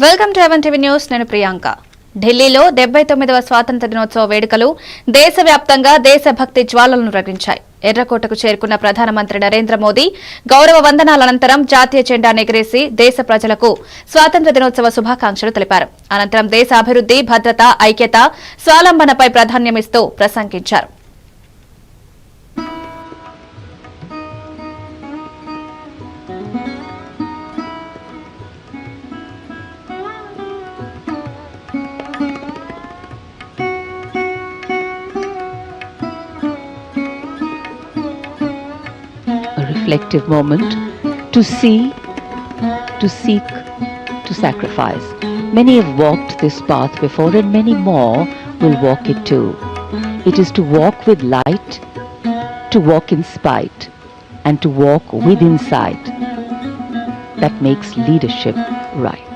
Welcome to even TV news. నేను ప్రియాంక. ఢిల్లీలో 79వ స్వాతంత్ర దినోత్సవ వేడుకలు దేశవ్యాప్తంగా దేశభక్తి జ్వాలలను రగిలించాయి. ఎర్రకోటకు చేరుకున్న ప్రధానమంత్రి నరేంద్ర మోదీ గౌరవ వందనాల అనంతరం జాతీయ జెండాను ఎగరేసి దేశ ప్రజలకు స్వాతంత్ర దినోత్సవ శుభాకాంక్షలు తెలిపారు. అనంతరం దేశ అభివృద్ధి, భద్రత, ఐక్యత, స్వావలంబనపై ప్రాధాన్యమిస్తూ ప్రసంగించారు. Reflective moment to see, to seek, to sacrifice. Many have walked this path before and many more will walk it too. It is to walk with light, to walk in spite, and to walk with insight that makes leadership right.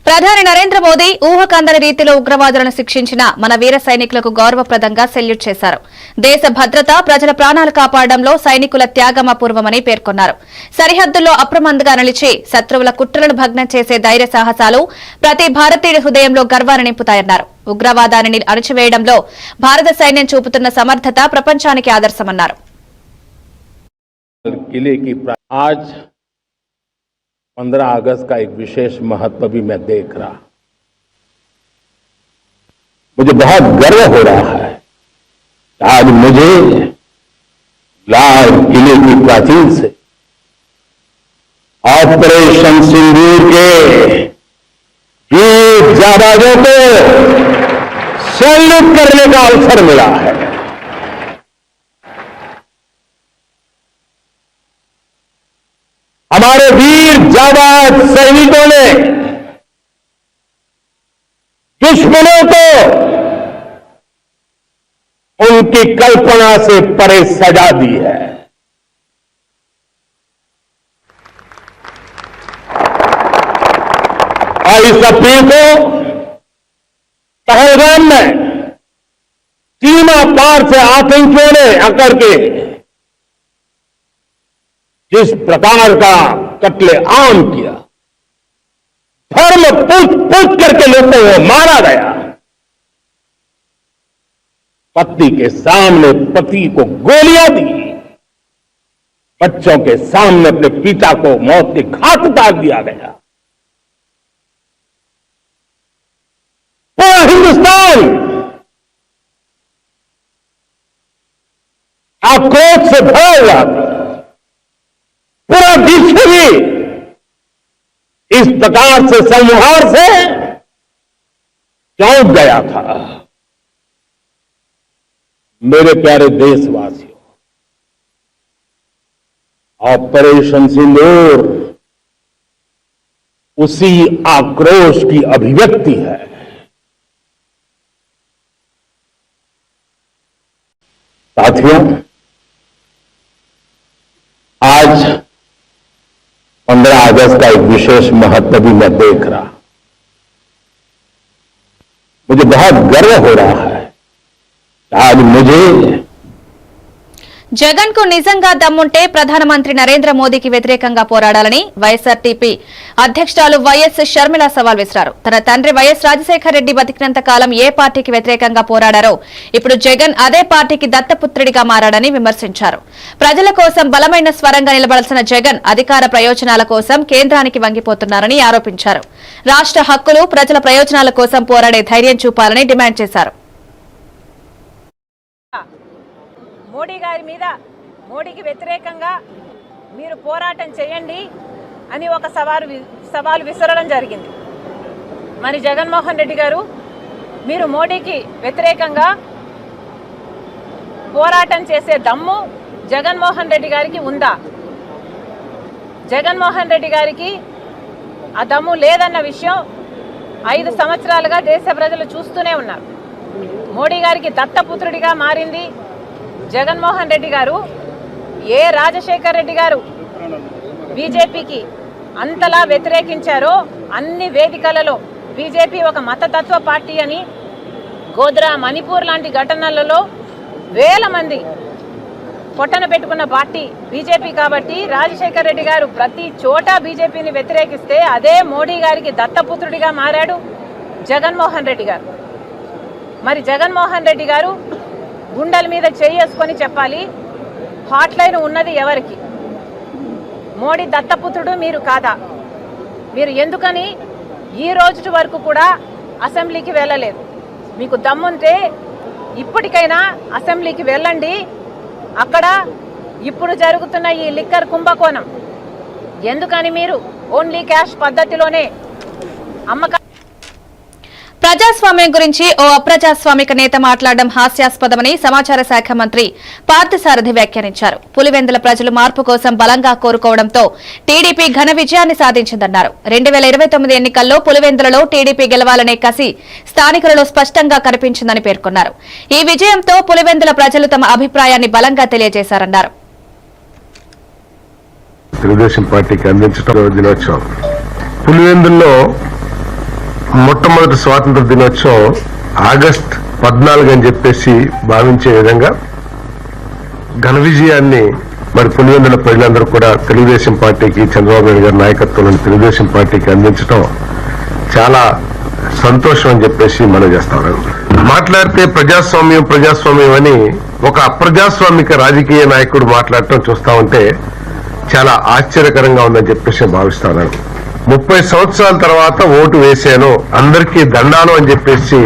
ప్రధాని నరేంద్ర మోదీ ఊహకందని రీతిలో ఉగ్రవాదులను శిక్షించిన మన వీర సైనికులకు గౌరవప్రదంగా salute చేశారు. దేశ భద్రత, ప్రజల ప్రాణాలు కాపాడడంలో సైనికుల త్యాగం అపూర్వమని పేర్కొన్నారు. సరిహద్దుల్లో అప్రమత్తంగా నిలిచి శత్రువుల కుట్రలను భగ్నం చేసే ధైర్య సాహసాలు ప్రతి భారతీయుడి హృదయంలో గర్వాన్ని నింపుతాయన్నారు. ఉగ్రవాదాన్ని అణచివేయడంలో భారత సైన్యం చూపుతున్న సమర్థత ప్రపంచానికి ఆదర్శమన్నారు. 15 अगस्त का एक विशेष महत्व भी मैं देख रहा। मुझे बहुत गर्व हो रहा है। आज मुझे लाल किले की प्राचीर से ऑपरेशन सिंदूर के वीर जाबाजों को सैल्यूट करने का अवसर मिला है। हमारे वीर जाबाज सैनिकों ने दुश्मनों को उनकी कल्पना से परे सजा दी है। और इस अपील को पहलगाम में सीमा पार से आतंकियों ने आकर के जिस प्रकार का कत्ले आम किया, धर्म पूछ करके लोगों को मारा गया, पत्नी के सामने पति को गोलियां दी, बच्चों के सामने अपने पिता को मौत के घाट उतार दिया गया। पूरा हिंदुस्तान आक्रोश से भरा हुआ था। पूरा विश्व भी इस प्रकार से संहार से चौंक गया था। मेरे प्यारे देशवासियों, ऑपरेशन सिंदूर उसी आक्रोश की अभिव्यक्ति है। साथियों, आज 15 अगस्त का एक विशेष महत्व भी मैं देख रहा। मुझे बहुत गर्व हो रहा है। आज मुझे జగన్ కు నిజంగా దమ్ముంటే ప్రధానమంత్రి నరేంద్ర మోదీకి వ్యతిరేకంగా పోరాడాలని వైఎస్ఆర్టీపీ అధ్యక్షురాలు వైఎస్ షర్మిల సవాల్ విసిరారు. తన తండ్రి వైఎస్ రాజశేఖర రెడ్డి బతికినంత కాలం ఏ పార్టీకి వ్యతిరేకంగా పోరాడారో ఇప్పుడు జగన్ అదే పార్టీకి దత్తపుత్రుడిగా మారాడని విమర్శించారు. ప్రజల కోసం బలమైన స్వరంగా నిలబడాల్సిన జగన్ అధికార ప్రయోజనాల కోసం కేంద్రానికి వంగిపోతున్నారని ఆరోపించారు. రాష్ట్ర హక్కులు, ప్రజల ప్రయోజనాల కోసం పోరాడే ధైర్యం చూపాలని డిమాండ్ చేశారు. మోడీ గారి మీద, మోడీకి వ్యతిరేకంగా మీరు పోరాటం చేయండి అని ఒక సవాలు విసరడం జరిగింది. మరి జగన్మోహన్ రెడ్డి గారు, మీరు మోడీకి వ్యతిరేకంగా పోరాటం చేసే దమ్ము జగన్మోహన్ రెడ్డి గారికి ఉందా? జగన్మోహన్ రెడ్డి గారికి ఆ దమ్ము లేదన్న విషయం 5 సంవత్సరాలుగా దేశ ప్రజలు చూస్తూనే ఉన్నారు. మోడీ గారికి దత్తపుత్రుడిగా మారింది జగన్మోహన్ రెడ్డి గారు. ఏ రాజశేఖర్ రెడ్డి గారు బీజేపీకి అంతలా వ్యతిరేకించారో అన్ని వేదికలలో బీజేపీ ఒక మతతత్వ పార్టీ అని గోద్రా, మణిపూర్ లాంటి ఘటనలలో వేల మంది పొట్టన పెట్టుకున్న పార్టీ బీజేపీ. కాబట్టి రాజశేఖర్ రెడ్డి గారు ప్రతి చోట బీజేపీని వ్యతిరేకిస్తే అదే మోడీ గారికి దత్తపుత్రుడిగా మారాడు జగన్మోహన్ రెడ్డి గారు. మరి జగన్మోహన్ రెడ్డి గారు గుండెల మీద చేసుకొని చెప్పాలి, హాట్ లైన్ ఉన్నది ఎవరికి? మోడీ దత్తపుత్రుడు మీరు కాదా? మీరు ఎందుకని ఈ రోజు వరకు కూడా అసెంబ్లీకి వెళ్ళలేదు? మీకు దమ్ముంటే ఇప్పటికైనా అసెంబ్లీకి వెళ్ళండి. అక్కడ ఇప్పుడు జరుగుతున్న ఈ లిక్కర్ కుంభకోణం ఎందుకని మీరు ఓన్లీ క్యాష్ పద్ధతిలోనే అమ్మకాలు. ప్రజాస్వామ్యం గురించి ఓ అప్రజాస్వామిక నేత మాట్లాడడం హాస్యాస్పదమని సమాచార శాఖ మంత్రి పార్థసారథి వ్యాఖ్యానించారు. పులివెందుల ప్రజలు మార్పు కోసం బలంగా కోరుకోవడంతో టీడీపీ ఘన విజయాన్ని సాధించిందన్నారు. 2029 ఎన్నికల్లో పులివెందులలో టీడీపీ గెలవాలనే కసి స్థానికులలో స్పష్టంగా కనిపించిందని పేర్కొన్నారు. ఈ విజయంతో పులివెందుల ప్రజలు తమ అభిప్రాయాన్ని బలంగా తెలియజేశారన్నారు. తెలుగుదేశం పార్టీకి అందించడం దినోత్సవం. పులివెందుల్లో మొట్టమొదటి స్వాతంత్ర దినోత్సవం ఆగస్టు 14 అని చెప్పేసి భావించే విధంగా ఘన విజయాన్ని మరి పులివెందుల ప్రజలందరూ కూడా తెలుగుదేశం పార్టీకి, చంద్రబాబు నాయుడు గారి నాయకత్వంలోని తెలుగుదేశం పార్టీకి అందించడం చాలా సంతోషం అని చెప్పేసి మనం చేస్తాం. మాట్లాడితే ప్రజాస్వామ్యం అని ఒక అప్రజాస్వామిక రాజకీయ నాయకుడు మాట్లాడటం చూస్తా ఉంటే చాలా ఆశ్చర్యకరంగా ఉందని చెప్పేసి భావిస్తాను. 30 సంవత్సరాల తర్వాత ఓటు వేశాను, అందరికీ దండాలు అని చెప్పేసి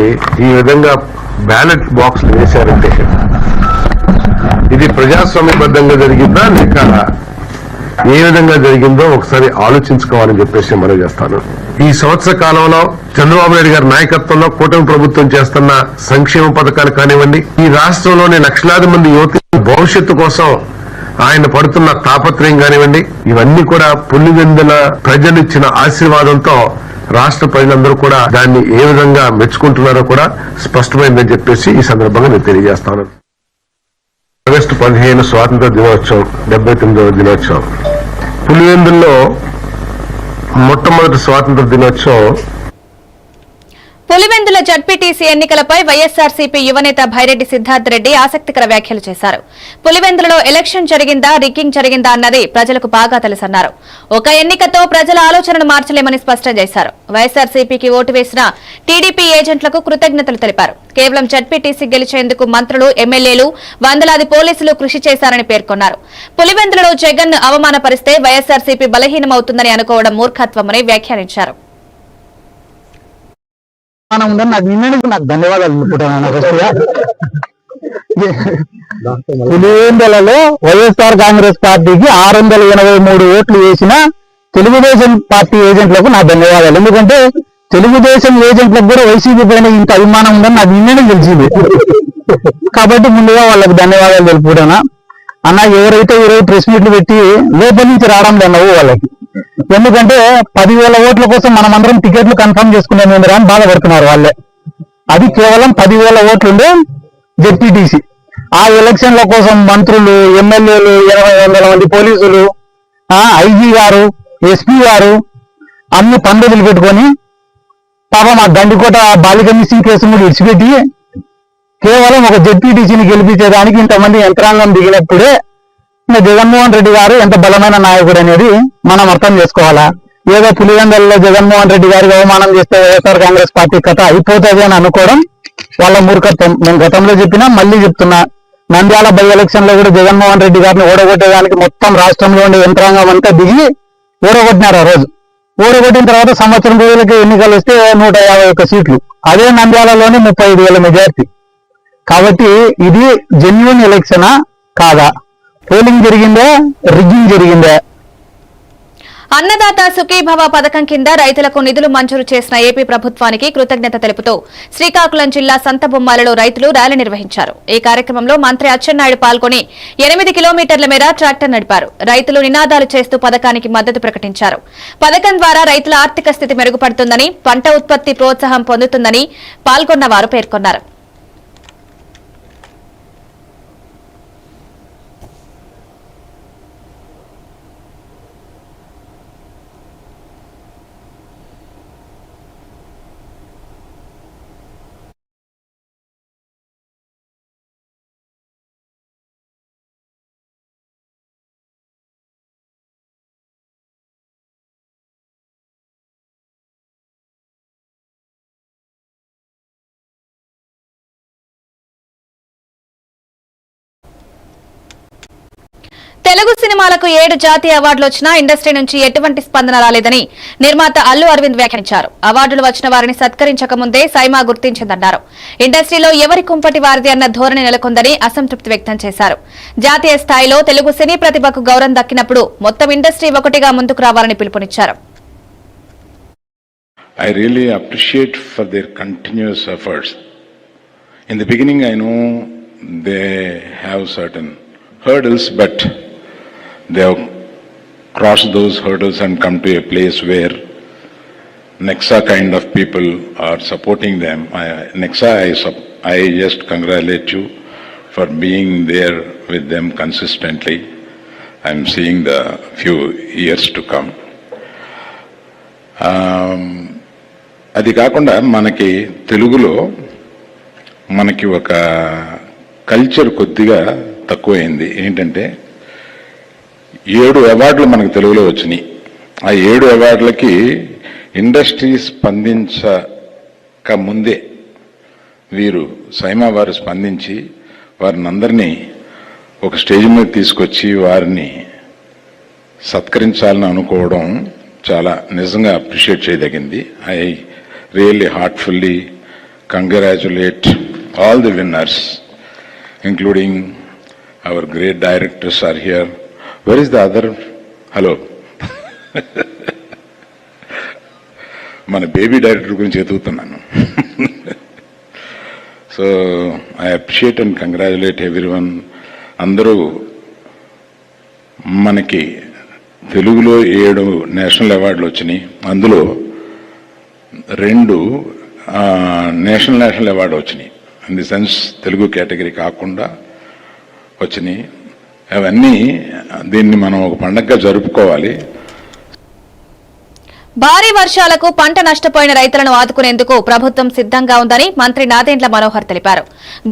ఈ విధంగా బ్యాలెట్ బాక్స్ వేశారంటే ఇది ప్రజాస్వామ్యబద్ధంగా జరిగిందా లేక ఏ విధంగా జరిగిందో ఒకసారి ఆలోచించుకోవాలని చెప్పేసి మనం చేస్తాను. ఈ సంవత్సర కాలంలో చంద్రబాబు నాయుడు గారి నాయకత్వంలో కూటమి ప్రభుత్వం చేస్తున్న సంక్షేమ పథకాలు కానివ్వండి, ఈ రాష్ట్రంలోని లక్షలాది మంది యువతి భవిష్యత్తు కోసం ఆయన పడుతున్న తాపత్రయం కానివ్వండి, ఇవన్నీ కూడా పులివెందుల ప్రజలు ఇచ్చిన ఆశీర్వాదంతో రాష్ట్ర ప్రజలందరూ కూడా దాన్ని ఏ విధంగా మెచ్చుకుంటున్నారో కూడా స్పష్టమైందని చెప్పేసి ఈ సందర్భంగా నేను తెలియజేస్తాను. ఆగస్టు 15 స్వాతంత్ర దినోత్సవం, 79వ దినోత్సవం. పులివెందుల్లో మొట్టమొదటి స్వాతంత్ర దినోత్సవం. పులివెందుల జడ్పీటీసీ ఎన్నికలపై వైఎస్సార్సీపీ యువనేత భైరెడ్డి సిద్ధార్థ్ రెడ్డి ఆసక్తికర వ్యాఖ్యలు చేశారు. పులివెందులలో ఎలక్షన్ జరిగిందా, రిగ్గింగ్ జరిగిందా అన్నది ప్రజలకు బాగా తెలుసన్నారు. ఒక ఎన్నికతో ప్రజల ఆలోచనను మార్చలేమని స్పష్టం చేశారు. వైఎస్సార్సీపీకి ఓటు వేసిన టీడీపీ ఏజెంట్లకు కృతజ్ఞతలు తెలిపారు. కేవలం జడ్పీటీసీ గెలిచేందుకు మంత్రులు, ఎమ్మెల్యేలు, వందలాది పోలీసులు కృషి చేశారని పేర్కొన్నారు. పులివెందులలో జగన్ ను అవమానపరిస్తే వైఎస్సార్సీపీ బలహీనమవుతుందని అనుకోవడం మూర్ఖత్వమని వ్యాఖ్యానించారు. ఉందని నాకు నిన్నటికి నాకు ధన్యవాదాలు అనుకుంటున్నాను. పులివెందులలో వైఎస్ఆర్ కాంగ్రెస్ పార్టీకి 683 ఓట్లు వేసిన తెలుగుదేశం పార్టీ ఏజెంట్లకు నా ధన్యవాదాలు. ఎందుకంటే తెలుగుదేశం ఏజెంట్లకు కూడా వైసీపీ పైన ఇంత అభిమానం ఉందని నాకు నిన్ననే తెలిసింది. కాబట్టి ముందుగా వాళ్ళకి ధన్యవాదాలు తెలుపుకుంటున్నా. అన్న, ఎవరైతే ఈరోజు ప్రెస్ మీట్లు పెట్టి లోపల నుంచి రావడం లేవు వాళ్ళకి, ఎందుకంటే 10,000 ఓట్ల కోసం మనమందరం టికెట్లు కన్ఫర్మ్ చేసుకునేది అని బాధపడుతున్నారు వాళ్ళే. అది కేవలం 10,000 ఓట్లుండే జెడ్పీటీసీ. ఆ ఎలక్షన్ల కోసం మంత్రులు, ఎమ్మెల్యేలు, 80-100 మంది పోలీసులు, ఐజీ గారు, ఎస్పీ గారు అన్ని పనులు పెట్టుకొని పాపం ఆ గండికోట బాలిక మిస్సింగ్ కేసు కూడా ఇడిచిపెట్టి కేవలం ఒక జెడ్పీటీసీని గెలిపించేదానికి ఇంతమంది యంత్రాంగం దిగినప్పుడే ఇంకా జగన్మోహన్ రెడ్డి గారు ఎంత బలమైన నాయకుడు అనేది మనం అర్థం చేసుకోవాలా. ఏదో పులివెందులలో జగన్మోహన్ రెడ్డి గారికి అవమానం చేస్తే వైఎస్ఆర్ కాంగ్రెస్ పార్టీ కథ అయిపోతుంది అని అనుకోవడం వాళ్ళ మూర్ఖత్వం. నేను గతంలో చెప్పినా మళ్ళీ చెప్తున్నా, నంద్యాల బై ఎలక్షన్ లో కూడా జగన్మోహన్ రెడ్డి గారిని ఓడగొట్టేదానికి మొత్తం రాష్ట్రంలో ఉండే యంత్రాంగం అంతా దిగి ఓడగొట్టినారు. ఆ రోజు ఓడగొట్టిన తర్వాత సంవత్సరం రోజులకి ఎన్నికలు వస్తే 151 సీట్లు, అదే నంద్యాలలోని 35,000 మెజార్టీ. కాబట్టి ఇది జెన్యున్ ఎలక్షనా కాదా? పోలింగ్ జరిగిందా, రిగ్గింగ్ జరిగిందా? అన్నదాత సుఖీభవ పథకం కింద రైతులకు నిధులు మంజూరు చేసిన ఏపీ ప్రభుత్వానికి కృతజ్ఞత తెలుపుతూ శ్రీకాకుళం జిల్లా సంతబొమ్మాలలో రైతులు ర్యాలీ నిర్వహించారు. ఈ కార్యక్రమంలో మంత్రి అచ్చెన్నాయుడు పాల్గొని 8 కిలోమీటర్ల మేర ట్రాక్టర్ నడిపారు. రైతులు నినాదాలు చేస్తూ పథకానికి మద్దతు ప్రకటించారు. పథకం ద్వారా రైతుల ఆర్థిక స్థితి మెరుగుపడుతుందని, పంట ఉత్పత్తి ప్రోత్సాహం పొందుతుందని పాల్గొన్న వారు పేర్కొన్నారు. తెలుగు సినిమాలకు 7 జాతీయ అవార్డులు వచ్చినా ఇండస్ట్రీ నుంచి ఎటువంటి స్పందన రాలేదని నిర్మాత అల్లు అరవింద్ వ్యాఖ్యానించారు. అవార్డులు వచ్చిన వారిని సత్కరించక ముందే సైమా గుర్తించిందన్నారు. ఇండస్ట్రీలో ఎవరి కుంపటి వారిది అన్న ధోరణి నెలకొందని అసంతృప్తి వ్యక్తం చేశారు. జాతీయ స్థాయిలో తెలుగు సినీ ప్రతిభకు గౌరవం దక్కినప్పుడు మొత్తం ఇండస్ట్రీ ఒకటిగా ముందుకు రావాలని పిలుపునిచ్చారు. I really appreciate for their continuous efforts. In the beginning, I know they have certain hurdles, but they have crossed those hurdles and come to a place where Nexa kind of people are supporting them. Nexa, I just congratulate you for being there with them consistently. I'm seeing the few years to come. అది కాకుండా మనకి తెలుగులో మనకి ఒక culture కొద్దిగా తక్కువైంది. ఏంటంటే 7 అవార్డులు మనకు తెలుగులో వచ్చినాయి. ఆ 7 అవార్డులకి ఇండస్ట్రీ స్పందించక ముందే వీరు సైమా వారు స్పందించి వారిని అందరినీ ఒక స్టేజ్ మీద తీసుకొచ్చి వారిని సత్కరించాలని అనుకోవడం చాలా నిజంగా అప్రిషియేట్ చేయదగింది. I really heartfully congratulate all the winners, including our great directors are here. Where is the other? Hello. మన బేబీ డైరెక్టర్ గురించి ఎదుగుతున్నాను. So I appreciate and congratulate everyone. అందరూ మనకి తెలుగులో 7 నేషనల్ అవార్డులు వచ్చినాయి. అందులో 2 నేషనల్ అవార్డు వచ్చినాయి. In the sense Telugu category కాకుండా వచ్చినాయి. అవన్నీ దీన్ని మనం ఒక పండగగా జరుపుకోవాలి. భారీ వర్షాలకు పంట నష్టపోయిన రైతులను ఆదుకునేందుకు ప్రభుత్వం సిద్దంగా ఉందని మంత్రి నాదెండ్ల మనోహర్ తెలిపారు.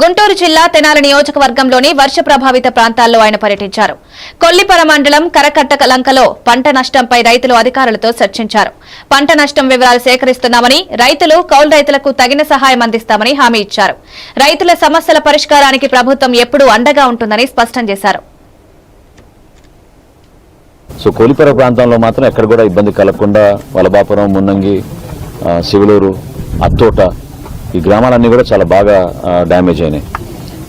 గుంటూరు జిల్లా తెనాలి నియోజకవర్గంలోని వర్ష ప్రభావిత ప్రాంతాల్లో ఆయన పర్యటించారు. కొల్లిపర మండలం కరకట్టలంకలో పంట నష్టంపై రైతులు అధికారులతో చర్చించారు. పంట నష్టం వివరాలు సేకరిస్తున్నామని, రైతులు, కౌలు రైతులకు తగిన సహాయం అందిస్తామని హామీ ఇచ్చారు. రైతుల సమస్యల పరిష్కారానికి ప్రభుత్వం ఎప్పుడూ అండగా ఉంటుందని స్పష్టం చేశారు. సో కోలిపర ప్రాంతంలో మాత్రం ఎక్కడ కూడా ఇబ్బంది కలగకుండా వలబాపురం, మున్నంగి, శివలూరు, అత్తోట ఈ గ్రామాలన్నీ కూడా చాలా బాగా డ్యామేజ్ అయినాయి.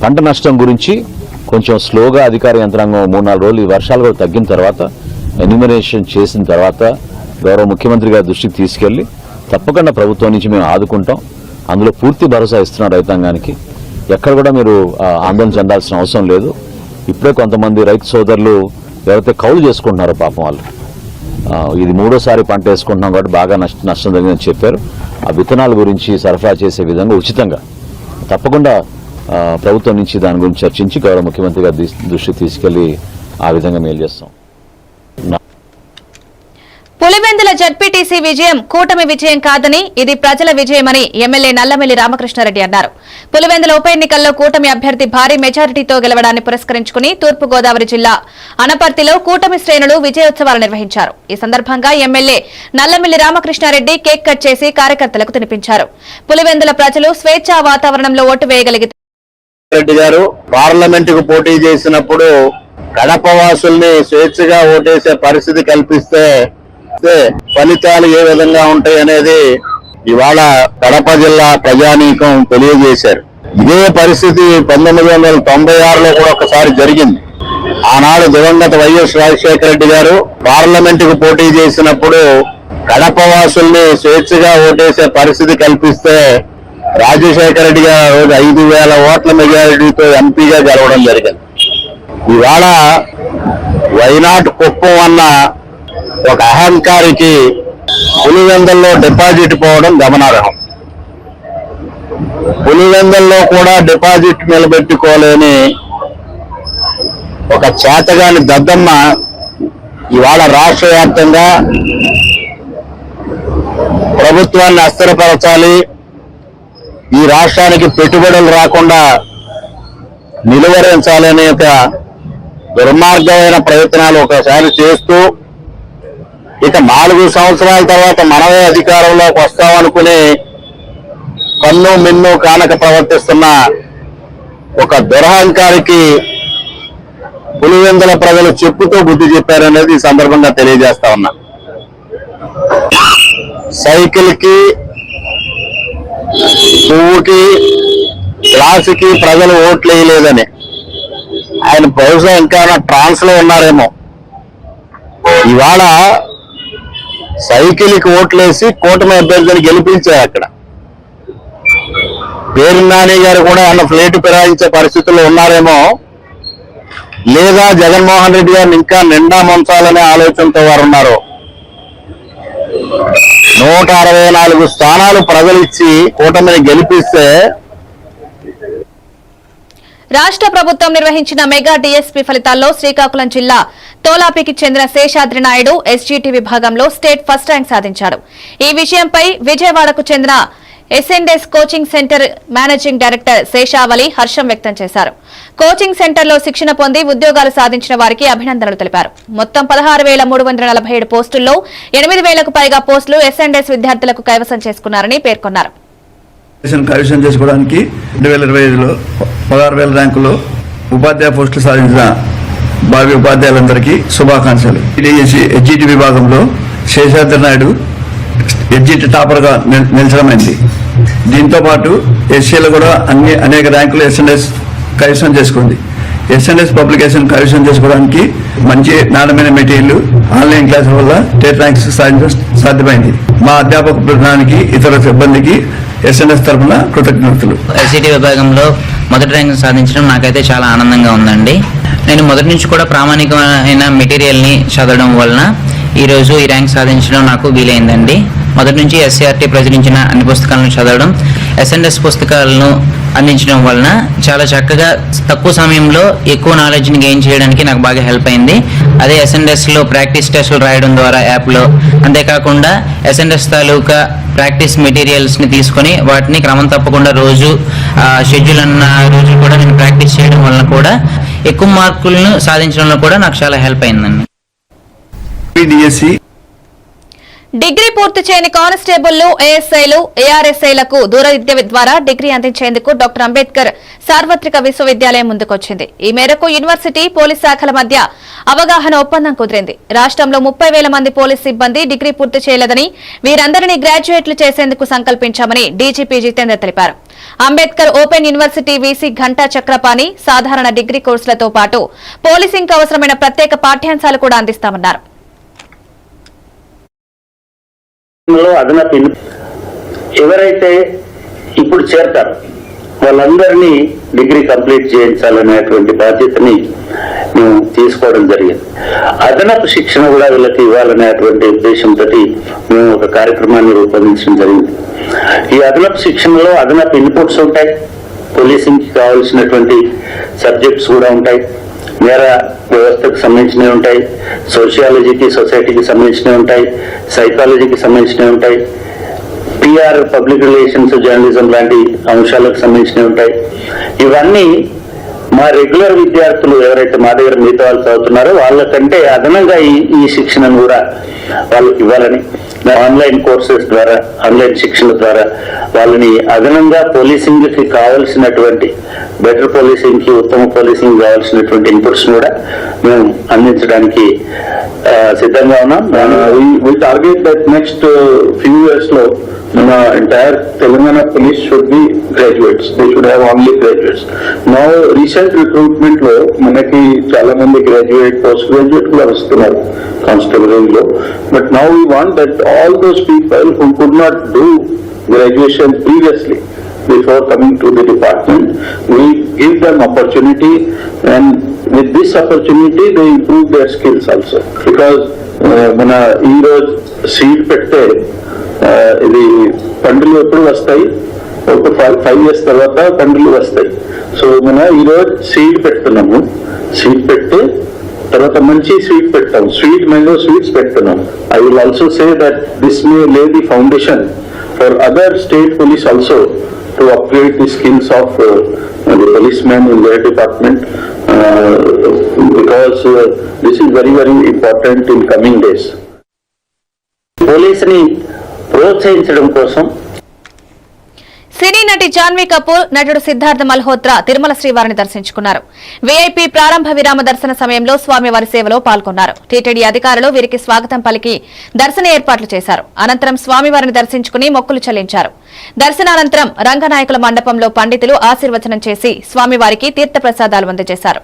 పంట నష్టం గురించి కొంచెం స్లోగా అధికార యంత్రాంగం 3-4 రోజులు ఈ వర్షాలు కూడా తగ్గిన తర్వాత ఎన్యూమరేషన్ చేసిన తర్వాత గౌరవ ముఖ్యమంత్రి గారి దృష్టికి తీసుకెళ్లి తప్పకుండా ప్రభుత్వం నుంచి మేము ఆదుకుంటాం. అందులో పూర్తి భరోసా ఇస్తున్నాం రైతాంగానికి. ఎక్కడ కూడా మీరు ఆందోళన చెందాల్సిన అవసరం లేదు. ఇప్పుడే కొంతమంది రైతు సోదరులు ఎవరైతే కౌలు చేసుకుంటున్నారో పాపం వాళ్ళు ఇది 3వ పంట వేసుకుంటున్నాం కాబట్టి బాగా నష్టం జరిగిందని చెప్పారు. ఆ విత్తనాల గురించి సరఫరా చేసే విధంగా ఉచితంగా తప్పకుండా ప్రభుత్వం నుంచి దాని గురించి చర్చించి గౌరవ ముఖ్యమంత్రి గారి దృష్టికి తీసుకెళ్లి ఆ విధంగా మేలు చేస్తాం. పులివెందుల జడ్పీటీసీ విజయం కూటమి విజయం కాదని, ఇది ప్రజల విజయమని ఎమ్మెల్యే నల్లమిల్లి రామకృష్ణారెడ్డి అన్నారు. పులివెందుల ఉప ఎన్నికల్లో కూటమి అభ్యర్థి భారీ మెజారిటీతో గెలవడాన్ని పురస్కరించుకుని తూర్పుగోదావరి జిల్లా అనపర్తిలో కూటమి శ్రేణులు విజయోత్సవాలు నిర్వహించారు. ఈ సందర్భంగా MLA Nallamilli Ramakrishna Reddy cake cut చేసి కార్యకర్తలకు తినిపించారు. పులివెందుల ప్రజలు స్వేచ్ఛా వాతావరణంలో ఓటు వేయగలిగితే రెడ్డి గారు పార్లమెంటుకు పోటీ చేసినప్పుడు కడప వాసుల్ని స్వేచ్ఛగా ఓటేసే పరిస్థితి కల్పిస్తే ఫలితాలు ఏ విధంగా ఉంటాయి అనేది ఇవాళ కడప జిల్లా ప్రజానీకం తెలియజేశారు. ఇదే పరిస్థితి 1996లో కూడా ఒకసారి జరిగింది. ఆనాడు దివంగత వైఎస్ రాజశేఖర రెడ్డి గారు పార్లమెంటుకు పోటీ చేసినప్పుడు కడప వాసుల్ని స్వేచ్ఛగా ఓటేసే పరిస్థితి కల్పిస్తే రాజశేఖర రెడ్డి గారు 5,000 ఓట్ల మెజారిటీతో ఎంపీగా గెలవడం జరిగింది. ఇవాళ వైనాట్ కుప్పం అన్న ఒక అహంకారికి పులివెందుల్లో డిపాజిట్ పోవడం గమనార్హం. పులివెందుల్లో కూడా డిపాజిట్ నిలబెట్టుకోలేని ఒక చేతగాని దద్దమ్మ ఇవాళ రాష్ట్ర వ్యాప్తంగా ప్రభుత్వాన్ని అస్థిరపరచాలి, ఈ రాష్ట్రానికి పెట్టుబడులు రాకుండా నిలువరించాలనే ఒక దుర్మార్గమైన ప్రయత్నాలు ఒకసారి చేస్తూ ఇక 4 సంవత్సరాల తర్వాత మనమే అధికారంలోకి వస్తామనుకుని కన్ను మిన్ను కానక ప్రవర్తిస్తున్న ఒక దురహంకారికి పులివెందుల ప్రజలు చెప్పుతో బుద్ధి చెప్పారనేది ఈ సందర్భంగా తెలియజేస్తా ఉన్నా. సైకిల్ కి, పువ్వుకి, గ్లాసుకి ప్రజలు ఓట్లు వేయలేదని ఆయన బహుశా ఇంకా ట్రాన్స్ లో ఉన్నారేమో. ఇవాళ సైకిల్ కి ఓట్లేసి కూటమి అభ్యర్థిని గెలిపించారు. అక్కడ పేరు నాని గారు కూడా అన్న ఫ్లేట్ ఫిరాయించే పరిస్థితుల్లో ఉన్నారేమో, లేదా జగన్మోహన్ రెడ్డి గారిని ఇంకా నిండా ముంచాలనే ఆలోచనతో వారు ఉన్నారు. 164 స్థానాలు ప్రజలు ఇచ్చి కూటమిని గెలిపిస్తే రాష్ట్ర ప్రభుత్వం నిర్వహించిన మెగా డీఎస్పీ ఫలితాల్లో శ్రీకాకుళం జిల్లా తోలాపికి చెందిన శేషాద్రి నాయుడు ఎస్జీటీ విభాగంలో స్టేట్ ఫస్ట్ ర్యాంక్ సాధించాడు. ఈ విషయంపై విజయవాడకు చెందిన ఎస్ఎన్డెస్ కోచింగ్ సెంటర్ మేనేజింగ్ డైరెక్టర్ శేషావలి హర్షం వ్యక్తం చేశారు. కోచింగ్ సెంటర్లో శిక్షణ పొంది ఉద్యోగాలు సాధించిన వారికి అభినందనలు తెలిపారు. మొత్తం 16,347 పోస్టుల్లో 8,000కు పైగా పోస్టులు ఎస్ఎన్డెస్ విద్యార్థులకు కైవసం చేసుకున్నారని పేర్కొన్నారు. కైవసం చేసుకోవడానికి 2025లో 16,000 ర్యాంకులో ఉపాధ్యాయ పోస్టులు సాధించిన భావి ఉపాధ్యాయులందరికీ శుభాకాంక్షలు. ఎస్జీటీ విభాగంలో శేషాద్రి నాయుడు ఎస్జీటీ టాపర్గా నిలిచడమైంది. దీంతో పాటు ఎస్సీలో కూడా అనేక ర్యాంకులు ఎస్ఎన్ఎస్ కైవసం చేసుకుంది. ఎస్ఎన్ఎస్ పబ్లికేషన్ కైవసం చేసుకోవడానికి మంచి నాణ్యమైన మెటీరియల్, ఆన్లైన్ క్లాసుల వల్ల స్టేట్ ర్యాంక్స్ సాధించడం సాధ్యమైంది. మా అధ్యాపక బృందానికి, ఇతర సిబ్బందికి ఎస్ఎన్ఎస్ తరఫున కృతజ్ఞతలు. ఎస్సీటీ విభాగంలో మొదటి ర్యాంక్ సాధించడం నాకైతే చాలా ఆనందంగా ఉందండి. నేను మొదటి నుంచి కూడా ప్రామాణికమైన మెటీరియల్ని చదవడం వలన ఈరోజు ఈ ర్యాంక్ సాధించడం నాకు వీలైందండి. మొదటి నుంచి ఎస్సీఆర్టీ ప్రచురించిన అన్ని పుస్తకాలను చదవడం, ఎస్ఎన్ఎస్ పుస్తకాలను అందించడం వలన చాలా చక్కగా తక్కువ సమయంలో ఎక్కువ నాలెడ్జ్ని గెయిన్ చేయడానికి నాకు బాగా హెల్ప్ అయింది. అదే ఎస్ఎన్ఎస్లో ప్రాక్టీస్ టెస్టులు రాయడం ద్వారా యాప్లో, అంతేకాకుండా ఎస్ఎన్ఎస్ తాలూకా ప్రాక్టీస్ మెటీరియల్స్ని తీసుకొని వాటిని క్రమం తప్పకుండా రోజు షెడ్యూల్ అన్న రోజు కూడా నేను ప్రాక్టీస్ చేయడం వలన కూడా ఎక్కువ మార్కులను సాధించడంలో కూడా నాకు చాలా హెల్ప్ అయిందండి. డిగ్రీ పూర్తి చేయని కానిస్టేబుళ్లు, ఏఎస్ఐలు, ఏఆర్ఎస్ఐలకు దూర విద్య ద్వారా డిగ్రీ అందించేందుకు డాక్టర్ అంబేద్కర్ సార్వత్రిక విశ్వవిద్యాలయం ముందుకొచ్చింది. ఈ మేరకు యూనివర్సిటీ, పోలీస్ శాఖల మధ్య అవగాహన ఒప్పందం కుదిరింది. రాష్ట్రంలో 30,000 మంది పోలీస్ సిబ్బంది డిగ్రీ పూర్తి చేయలేదని, వీరందరినీ గ్రాడ్యుయేట్లు చేసేందుకు సంకల్పించామని డీజీపీ జితేందర్ తెలిపారు. అంబేద్కర్ ఓపెన్ యూనివర్సిటీ వీసీ ఘంటా చక్రపాణి సాధారణ డిగ్రీ కోర్సులతో పాటు పోలీసింగ్ కు అవసరమైన ప్రత్యేక పాఠ్యాంశాలు కూడా అందిస్తామన్నారు. అదనపు ఎవరైతే ఇప్పుడు చేరతారు వాళ్ళందరినీ డిగ్రీ కంప్లీట్ చేయించాలనేటువంటి బాధ్యతని మేము తీసుకోవడం జరిగింది. అదనపు శిక్షణ కూడా వీళ్ళకి ఇవ్వాలనేటువంటి ఉద్దేశంతో మేము ఒక కార్యక్రమాన్ని రూపొందించడం జరిగింది. ఈ అదనపు శిక్షణలో అదనపు ఇన్పుట్స్ ఉంటాయి, పోలీసింగ్ కి కావాల్సినటువంటి సబ్జెక్ట్స్ కూడా ఉంటాయి, నేర వ్యవస్థకు సంబంధించినవి ఉంటాయి, సోషియాలజీకి, సొసైటీకి సంబంధించినవి ఉంటాయి, సైకాలజీకి సంబంధించినవి ఉంటాయి, పిఆర్, పబ్లిక్ రిలేషన్స్, జర్నలిజం లాంటి అంశాలకు సంబంధించినవి ఉంటాయి. ఇవన్నీ మా రెగ్యులర్ విద్యార్థులు ఎవరైతే మా దగ్గర మిగతా వాళ్ళు చదువుతున్నారో వాళ్ళకంటే అదనంగా ఈ శిక్షణను కూడా వాళ్ళకి ఇవ్వాలని ఆన్లైన్ కోర్సెస్ ద్వారా, ఆన్లైన్ శిక్షణ ద్వారా వాళ్ళని అదనంగా పోలీసింగ్ కి కావాల్సినటువంటి బెటర్ పోలీసింగ్ కి, ఉత్తమ పోలీసింగ్ కావాల్సినటువంటి ఇన్పుట్స్ కూడా మేము అందించడానికి సిద్ధంగా ఉన్నాం. We target that next few years లో మన entire Telangana police should be graduates. They should have only graduates. Now recent recruitment లో మనకి చాలా మంది గ్రాడ్యుయేట్, పోస్ట్ గ్రాడ్యుయేట్ కూడా వస్తున్నారు కానిస్టేబుల్ రేంజ్ లో. But now we want that all those people who could not do graduation previously before coming to the department, we give them opportunity, and with this opportunity they improve their skills also. Because మన ఈ రోజు seat పెడితే ఇది పండులు ఎప్పుడు వస్తాయి, ఒక 5 years తర్వాత పండులు వస్తాయి. సో మన ఈరోజు సీడ్ పెడుతున్నాము, సీడ్ పెట్టి తర్వాత మంచి స్వీట్ పెట్టాం, స్వీట్ మ్యాంగో స్వీట్స్ పెడుతున్నాం. I will also say that this may lay the foundation for other state police also to upgrade the skills of the policemen in their department, because this is very, very important in coming days. పోలీసుని ప్రోత్సహించడం కోసం సినీ నటి జాన్వీ కపూర్, నటుడు సిద్ధార్థ్ మల్హోత్రా తిరుమల శ్రీవారిని దర్శించుకున్నారు. VIP ప్రారంభ విరామ దర్శన సమయంలో స్వామివారి సేవలో పాల్గొన్నారు. టీటీడీ అధికారులు వీరికి స్వాగతం పలికి దర్శన ఏర్పాట్లు చేశారు. అనంతరం స్వామివారిని దర్శించుకుని మొక్కులు చెల్లించారు. దర్శనానంతరం రంగనాయకుల మండపంలో పండితులు ఆశీర్వచనం చేసి స్వామివారికి తీర్థప్రసాదాలు అందజేశారు.